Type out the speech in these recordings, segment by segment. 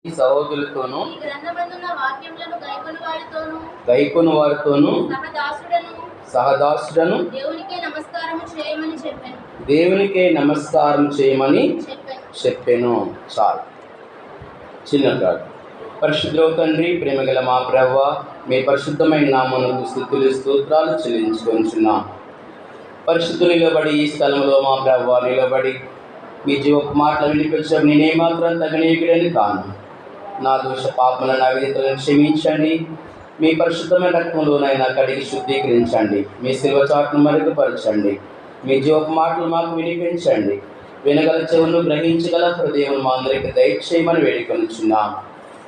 ఈ సహోదరులతోనూ ఈ గ్రంథమందున్న వాక్యములను గైకొను వారితోనూ సహదాసుడను దేవునికే నమస్కారం చేయమని చెప్పాను. చాలు. చిన్న ప్రార్థన. పరిశుద్ధుడైన తండ్రి, ప్రేమగల మా ప్రభువా, మీ పరిశుద్ధమైన నామమునకు స్తుతులు స్తోత్రాలు చెల్లించుకొనుచున్నాం. పరిశుద్ధులు నిలబడి ఈ స్థలంలో మా ప్రభువా నిలబడి మీ జీవపు మాటలు వినిపించడం నేనే మాత్రం తగనీయుడని కాను. నా దోష పాపములను అవిధేతలను క్షమించండి. మీ పరిశుద్ధమైన రక్తంలోనైనా కడిగి శుద్ధీకరించండి. మీ శిల్వ చాటును మరుగుపరచండి. మీ జీవపు మాటలు మాకు వినిపించండి. వినగల చెవును, గ్రహించగల హృదయం మా అందరికి దయచేయమని వేడుకొనుచున్నాం.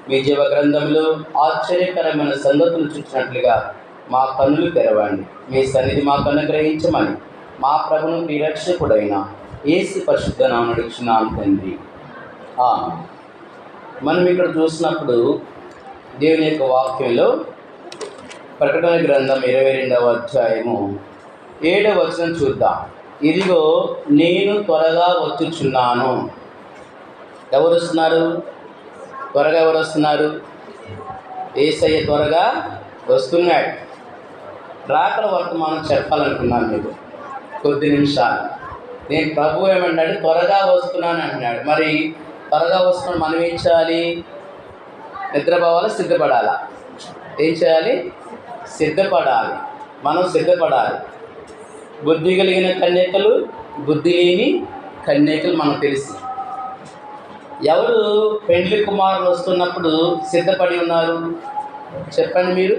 మీ జీవ గ్రంథంలో ఆశ్చర్యకరమైన సంగతులు చూసినట్లుగా మా కన్నులు తెరవండి. మీ సన్నిధి మాకు అనుగ్రహించమని మా ప్రభును ప్రియరక్షకుడైన యేసు పరిశుద్ధ నామమున అడుగుచున్నాం తండ్రి. మనం ఇక్కడ చూసినప్పుడు దేవుని యొక్క వాక్యంలో ప్రకటన గ్రంథం 22వ అధ్యాయము 7వ వచనం చూద్దాం. ఇదిగో నేను త్వరగా వచ్చుచున్నాను. ఎవరు వస్తున్నారు? త్వరగా ఎవరు వస్తున్నారు? యేసయ్య త్వరగా వస్తున్నాడు. రాకడ వర్తమానం చెప్పాలనుకున్నాను మీకు కొద్ది నిమిషాలు. నేను ప్రభు ఏమన్నాడు? త్వరగా వస్తున్నాను అంటున్నాడు. మరి త్వరగా వస్తున్నాడు, మనం ఏం చేయాలి? నిద్రపోవాలా? సిద్ధపడాలా? ఏం చేయాలి? సిద్ధపడాలి. మనం సిద్ధపడాలి. బుద్ధి కలిగిన కన్యకలు, బుద్ధి లేని కన్యకలు మనకు తెలుసు. ఎవరు పెండ్లి కుమారులు వస్తున్నప్పుడు సిద్ధపడి ఉన్నారు? చెప్పండి మీరు.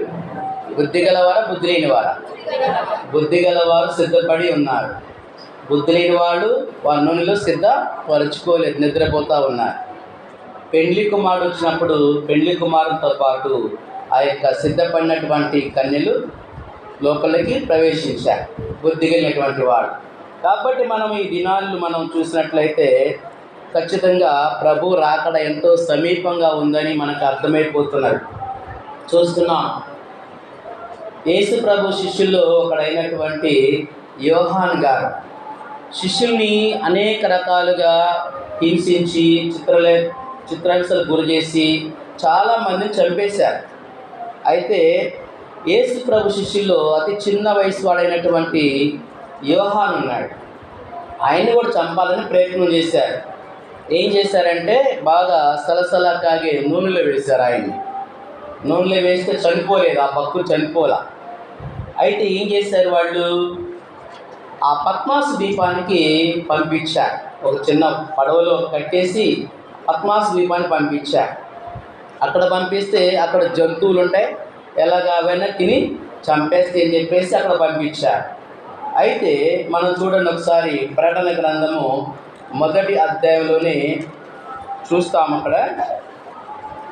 బుద్ధి గలవారా, బుద్ధి లేనివారా? బుద్ధి గలవారు సిద్ధపడి ఉన్నారు. బుద్ధి లేని వాళ్ళు వాళ్ళ నూనెలో సిద్ధపరచుకోలేదు, నిద్రపోతూ ఉన్నారు. పెండ్లి కుమారుడు వచ్చినప్పుడు పెండ్లి కుమారుడితో పాటు ఆ యొక్క సిద్ధపడినటువంటి కన్యలు లోపలికి ప్రవేశించారు, బుద్ధి కలిగినటువంటి వాడు. కాబట్టి మనం ఈ దినాలు మనం చూసినట్లయితే ఖచ్చితంగా ప్రభు రాకడ ఎంతో సమీపంగా ఉందని మనకు అర్థమైపోతున్నది. చూస్తున్నాం. యేసు ప్రభు శిష్యుల్లో ఒకడైనటువంటి యోహాన్ గారు శిష్యుల్ని అనేక రకాలుగా హింసించి చిత్రహింసలు గురి చేసి చాలామందిని చంపేశారు. అయితే యేసు ప్రభు శిష్యుల్లో అతి చిన్న వయసు వాడైనటువంటి యోహాన్ ఉన్నాడు. ఆయన్ని కూడా చంపాలని ప్రయత్నం చేశారు. ఏం చేశారంటే బాగా సలసల కాగే నూనెలో వేశారు ఆయన్ని. నూనెలో వేస్తే చనిపోలేదు, ఆ భక్తుడు చనిపోలా. అయితే ఏం చేశారు వాళ్ళు? ఆ పద్మాసు ద్వీపానికి పంపించారు. ఒక చిన్న పడవలో కట్టేసి పద్మాసు ద్వీపానికి పంపించారు. అక్కడ పంపిస్తే అక్కడ జంతువులు ఉంటాయి, ఎలాగా అవైనా తిని చంపేస్తే అని చెప్పేసి అక్కడ పంపించారు. అయితే మనం చూడండి ఒకసారి ప్రకటన గ్రంథము 1వ అధ్యాయంలోనే చూస్తాము. అక్కడ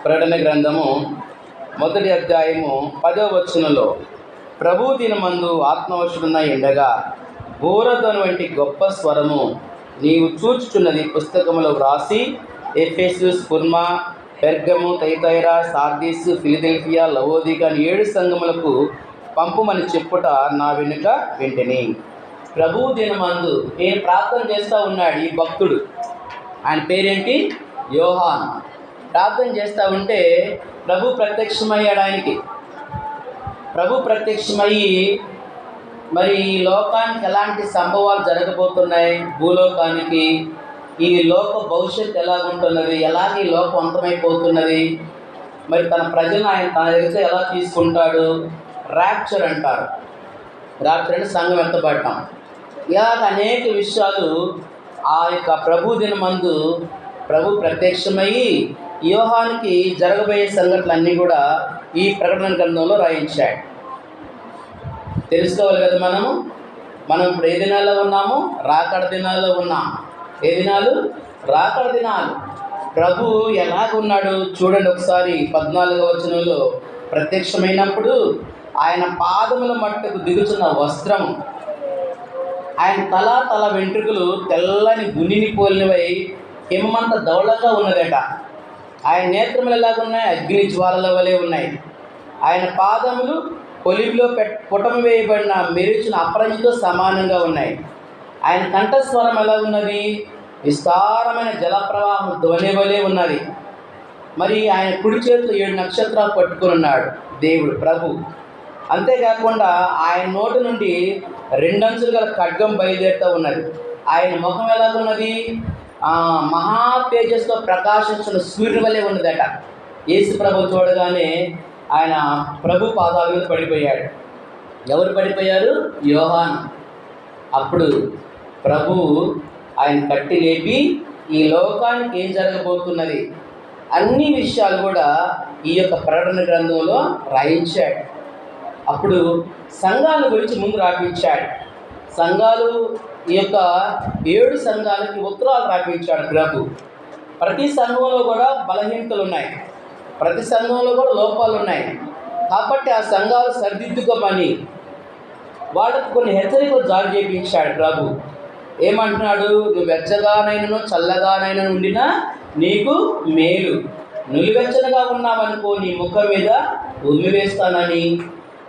ప్రకటన గ్రంథము 1వ అధ్యాయము 10వ వచనంలో, ప్రభు దినమందు ఆత్మవశుడున్న ఎండగా బూరధ్వని వంటి గొప్ప స్వరము నీవు చూచుచున్నది పుస్తకములో వ్రాసి ఎఫెసు, స్పుర్మా, పెర్గము, తైతైరా, సార్దీస్, ఫిలదెల్ఫియా, లవోదిక అని 7 సంఘములకు పంపుమని చెప్పుట నా వెనుక వింటిని. ప్రభు దినమందు నేను ప్రార్థన చేస్తూ ఉన్నాడు ఈ భక్తుడు. ఆయన పేరేంటి? యోహాన్. ప్రార్థన చేస్తూ ఉంటే ప్రభు ప్రత్యక్షమయ్యాడు ఆయనకి. ప్రభు ప్రత్యక్షమయ్యి మరి ఈ లోకానికి ఎలాంటి సంభవాలు జరగబోతున్నాయి, భూలోకానికి ఈ లోక భవిష్యత్తు ఎలాగుంటున్నది, ఎలాగ ఈ లోకం అంతమైపోతున్నది, మరి తన ప్రజలను ఆయన తన దగ్గర ఎలా తీసుకుంటాడు, ర్యాప్చర్ అంటారు. ర్యాప్చర్ అంటే సంఘం ఎత్తబడటం. ఇలాగ అనేక విషయాలు ఆ యొక్క ప్రభు దినమందు ప్రభు ప్రత్యక్షమయ్యి యోహానికి జరగబోయే సంఘటనలన్నీ కూడా ఈ ప్రకటన గ్రంథంలో రాయించాడు. తెలుసుకోవాలి కదా మనం ఇప్పుడు ఏ దినాల్లో ఉన్నాము? రాకడ దినాల్లో ఉన్నాం. ఏ దినాలు? రాకడ దినాలు. ప్రభు ఎలాగున్నాడు చూడండి ఒకసారి. 14వ వచనంలో ప్రత్యక్షమైనప్పుడు ఆయన పాదముల మట్టుకు దిగుచున్న వస్త్రం, ఆయన తల వెంట్రుకలు తెల్లని గునిని పోలినవై హిమమంత దౌళంగా ఉన్నదట. ఆయన నేత్రములు ఎలాగున్నాయి? అగ్ని జ్వాలల వలె ఉన్నాయి. ఆయన పాదములు పొలిమిలో పుటము వేయబడిన మెరుచిన అపరంజితో సమానంగా ఉన్నాయి. ఆయన కంఠస్వరం ఎలా ఉన్నది? విస్తారమైన జలప్రవాహం ధ్వని వలె ఉన్నది. మరి ఆయన కుడి చేతిలో 7 నక్షత్రాలు పట్టుకుని ఉన్నాడు దేవుడు ప్రభు. అంతేకాకుండా ఆయన నోటి నుండి 2 అంచులు గల ఖడ్గం బయలుదేరుతూ ఉన్నది. ఆయన ముఖం ఎలా ఉన్నది? మహా తేజస్సుతో ప్రకాశించిన సూర్యుని వలె ఉన్నదట. యేసు ప్రభు చూడగానే ఆయన ప్రభు పాదాల మీద పడిపోయాడు. ఎవరు పడిపోయారు? యోహాను. అప్పుడు ప్రభువు ఆయన కట్టి లేపి ఈ లోకానికి ఏం జరగబోతున్నది అన్ని విషయాలు కూడా ఈ యొక్క ప్రకటన గ్రంథంలో రాయించాడు. అప్పుడు సంఘాల గురించి ముందు రాపించాడు. సంఘాలు ఈ యొక్క 7 సంఘాలకి ఉత్తరాలు రాపించాడు ప్రభు. ప్రతి సంఘంలో కూడా బలహీనతలు ఉన్నాయి, ప్రతి సంఘంలో కూడా లోపాలు ఉన్నాయి. కాబట్టి ఆ సంఘాలు సరిదిద్దుకోమని వాళ్ళకు కొన్ని హెచ్చరికలు జారీ చేయించాడు ప్రభు. ఏమంటున్నాడు? నువ్వు వెచ్చగానైనను చల్లగానైనా ఉండినా నీకు మేలు, నులివెచ్చనగా ఉన్నావనుకో నీ ముఖం మీద ఉమ్మి వేస్తానని.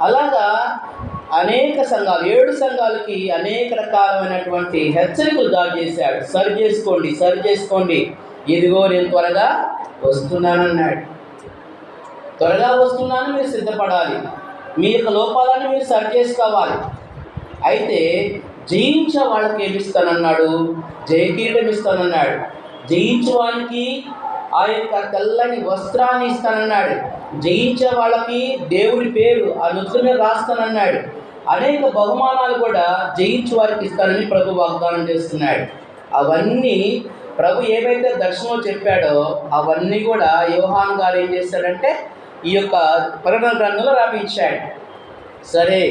అలాగా అనేక సంఘాలు 7 సంఘాలకి అనేక రకాలైనటువంటి హెచ్చరికలు జారీ చేశాడు. సరి చేసుకోండి, సరి చేసుకోండి, ఇదిగో నేను త్వరగా వస్తున్నానన్నాడు. త్వరగా వస్తున్నాను, మీరు సిద్ధపడాలి, మీ యొక్క లోపాలను మీరు సరి చేసుకోవాలి. అయితే జయించే వాళ్ళకి ఏమిస్తానన్నాడు? జయకిరీటం ఇస్తానన్నాడు. జయించే వాళ్ళకి ఆ యొక్క తెల్లని వస్త్రాన్ని ఇస్తానన్నాడు. జయించే వాళ్ళకి దేవుడి పేరు ఆ నుదుటి మీద రాస్తానన్నాడు. అనేక బహుమానాలు కూడా జయించే వారికి ఇస్తానని ప్రభు వాగ్దానం చేస్తున్నాడు. అవన్నీ ప్రభు ఏవైతే దర్శనంలో చెప్పాడో అవన్నీ కూడా యోహాను గారు ఏం చేశాడంటే ఈ యొక్క ప్రకటన గ్రంథంలో రాపించాడు. సరే,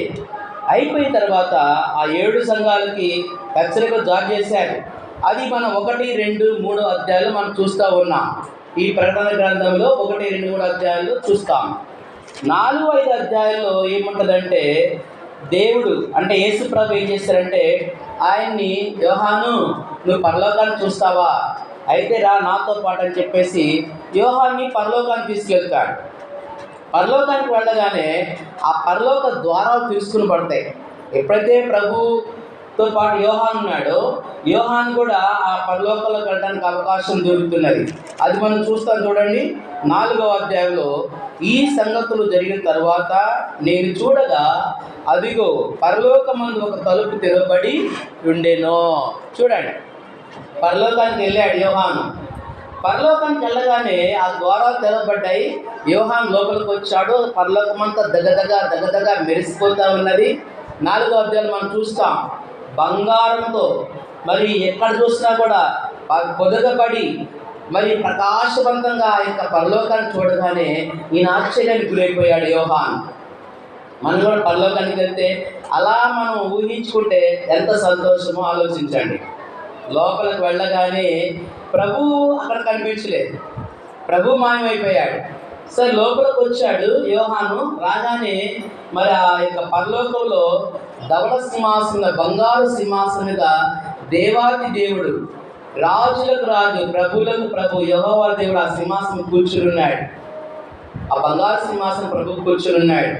అయిపోయిన తర్వాత ఆ 7 సంఘాలకి హెచ్చరికలు జారీ చేశాడు. అది మనం 1, 2, 3 అధ్యాయాలు మనం చూస్తూ ఉన్నాం. ఈ ప్రకటన గ్రంథంలో 1, 2, 3 అధ్యాయాలు చూస్తాం. 4, 5 అధ్యాయాల్లో ఏముంటుందంటే దేవుడు అంటే యేసు ప్రభు ఏం చేశారంటే ఆయన్ని, యోహాను నువ్వు పరలోకాన్ని చూస్తావా? అయితే రా నాతో పాటు అని చెప్పేసి యోహాన్ని పరలోకాన్ని తీసుకెళ్తాడు. పరలోకానికి వెళ్ళగానే ఆ పరలోక ద్వారాలు తీసుకుని పడతాయి. ఎప్పుడైతే ప్రభుతో పాటు యోహాను ఉన్నాడో యోహాను కూడా ఆ పరలోకంలోకి వెళ్ళడానికి అవకాశం దొరుకుతున్నది. అది మనం చూస్తాం. చూడండి 4వ అధ్యాయంలో, ఈ సంగతులు జరిగిన తర్వాత నేను చూడగా అదిగో పరలోకమందు ఒక తలుపు తెరవబడి ఉండెను. చూడండి, పరలోకానికి వెళ్ళాడు యోహాను. పరలోకానికి వెళ్ళగానే ఆ ద్వారాలు తెరవబడ్డాయి. యోహాను లోపలికి వచ్చాడు. పరలోకమంతా దగదగా మెరిసిపోతూ ఉన్నది. 4వ అధ్యాయం మనం చూస్తాం. బంగారంతో మరి ఎక్కడ చూసినా కూడా పొదగబడి మరి ప్రకాశవంతంగా ఆ యొక్క పరలోకాన్ని చూడగానే ఈయన ఆశ్చర్యానికి గురైపోయాడు యోహాను. మనం కూడా పరలోకానికి వెళ్తే అలా మనం ఊహించుకుంటే ఎంత సంతోషమో ఆలోచించండి. లోపలికి వెళ్ళగానే ప్రభు అక్కడ కనిపించలేదు, ప్రభు మాయమైపోయాడు. సరే, లోపలికి వచ్చాడు యోహాను. రాగానే మరి ఆ యొక్క పరలోకంలో ధవళ సింహాసనం, బంగారు సింహాసనం మీద దేవాది దేవుడు, రాజులకు రాజు, ప్రభువులకు ప్రభు యెహోవా దేవుడు ఆ సింహాసనం కూర్చుని ఉన్నాడు. ఆ బంగారు సింహాసనం ప్రభు కూర్చుని ఉన్నాడు.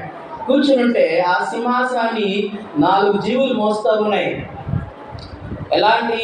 కూర్చుని ఉంటే ఆ సింహాసనాన్ని 4 జీవులు మోస్తూ ఉన్నాయి. ఎలాంటి